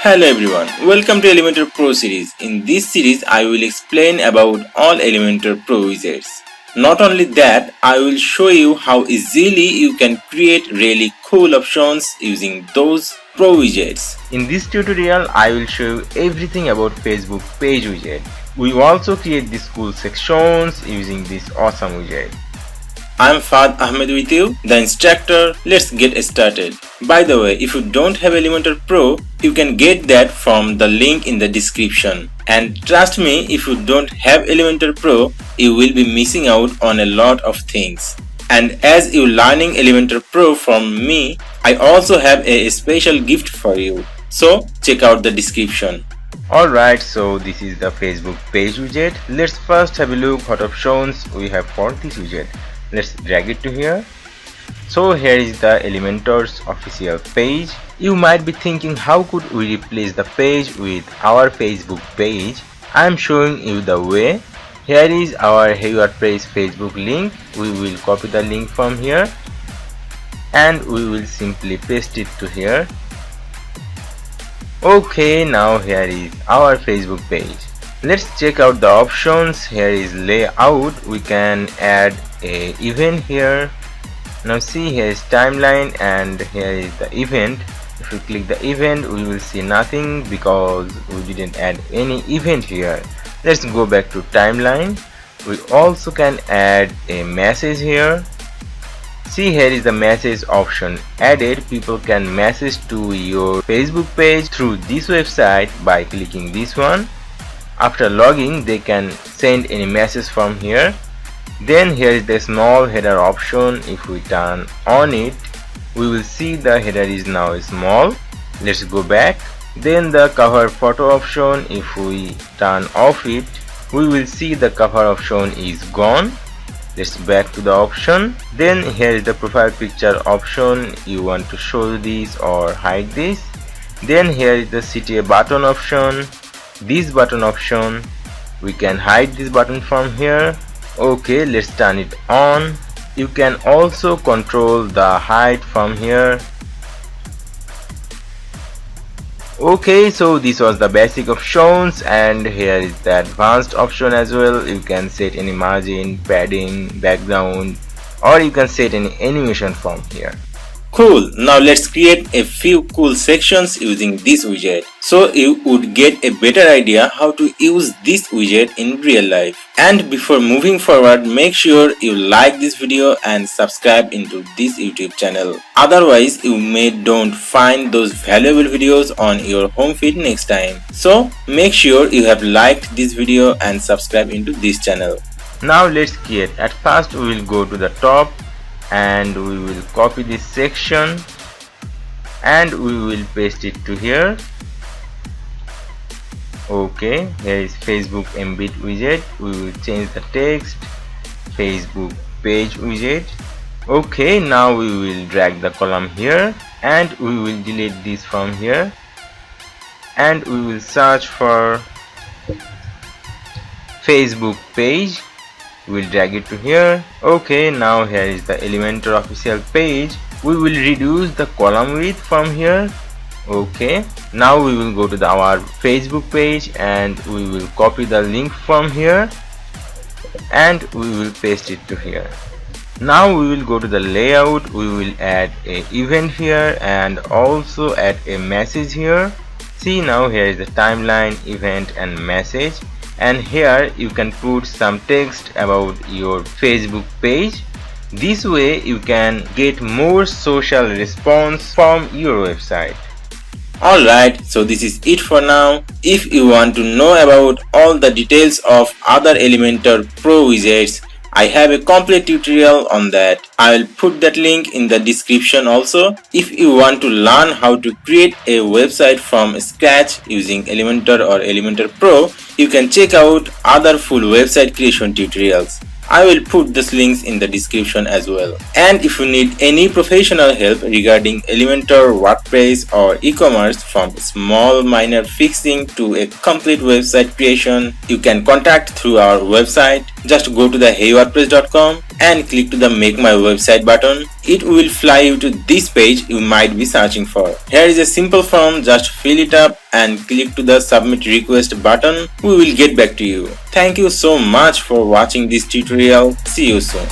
Hello everyone, welcome to Elementor Pro series. In this series, I will explain about all Elementor Pro widgets. Not only that, I will show you how easily you can create really cool options using those Pro widgets. In this tutorial, I will show you everything about Facebook page widget. We will also create these cool sections using this awesome widget. I'm Fahd Ahmed with you, the instructor. Let's get started. By the way, if you don't have Elementor Pro, you can get that from the link in the description. And trust me, if you don't have Elementor Pro, you will be missing out on a lot of things. And as you're learning Elementor Pro from me, I also have a special gift for you. So check out the description. Alright, so this is the Facebook page widget. Let's first have a look what options we have for this widget. Let's drag it to here. So here is the Elementor's official page. You might be thinking, how could we replace the page with our Facebook page? I am showing you the way. Here is our WordPress Facebook link. We will copy the link from here and we will simply paste it to here. Okay, now here is our Facebook page. Let's check out the options. Here is layout. We can add a event here. Now see, here is timeline and here is the event. If we click the event, we will see nothing because we didn't add any event here. Let's go back to timeline. We also can add a message here. See, here is the message option added. People can message to your Facebook page through this website by clicking this one. After logging, they can send any message from here. Then here is the small header option. If we turn on it, we will see the header is now small. Let's go back. Then the cover photo option, if we turn off it, we will see the cover option is gone. Let's back to the option. Then here is the profile picture option. You want to show this or hide this. Then here is the CTA button option. This button option, we can hide this button from here. Okay, let's turn it on. You can also control the height from here. Okay, so this was the basic options and here is the advanced option as well. You can set any margin, padding, background, or you can set any animation from here. Cool, now let's create a few cool sections using this widget, so you would get a better idea how to use this widget in real life. And before moving forward, make sure you like this video and subscribe into this YouTube channel. Otherwise, you may don't find those valuable videos on your home feed next time. So make sure you have liked this video and subscribe into this channel. Now let's create. At first we will go to the top and we will copy this section and we will paste it to here. Okay, here is Facebook embed widget. We will change the text Facebook page widget. Okay, now we will drag the column here and we will delete this from here and we will search for Facebook page. We will drag it to here. Okay, now here is the Elementor official page. We will reduce the column width from here. Okay, now we will go to our Facebook page and we will copy the link from here and we will paste it to here. Now we will go to the layout. We will add a event here and also add a message here. See, now here is the timeline, event and message. And here you can put some text about your Facebook page. This way you can get more social response from your website. Alright, so this is it for now. If you want to know about all the details of other Elementor Pro widgets, I have a complete tutorial on that. I will put that link in the description also. If you want to learn how to create a website from scratch using Elementor or Elementor Pro, you can check out other full website creation tutorials. I will put these links in the description as well. And if you need any professional help regarding Elementor, WordPress or e-commerce, from small minor fixing to a complete website creation, you can contact through our website. Just go to the heywordpress.com and click to the make my website button. It will fly you to this page you might be searching for. Here is a simple form, just fill it up and click to the submit request button. We will get back to you. Thank you so much for watching this tutorial. See you soon.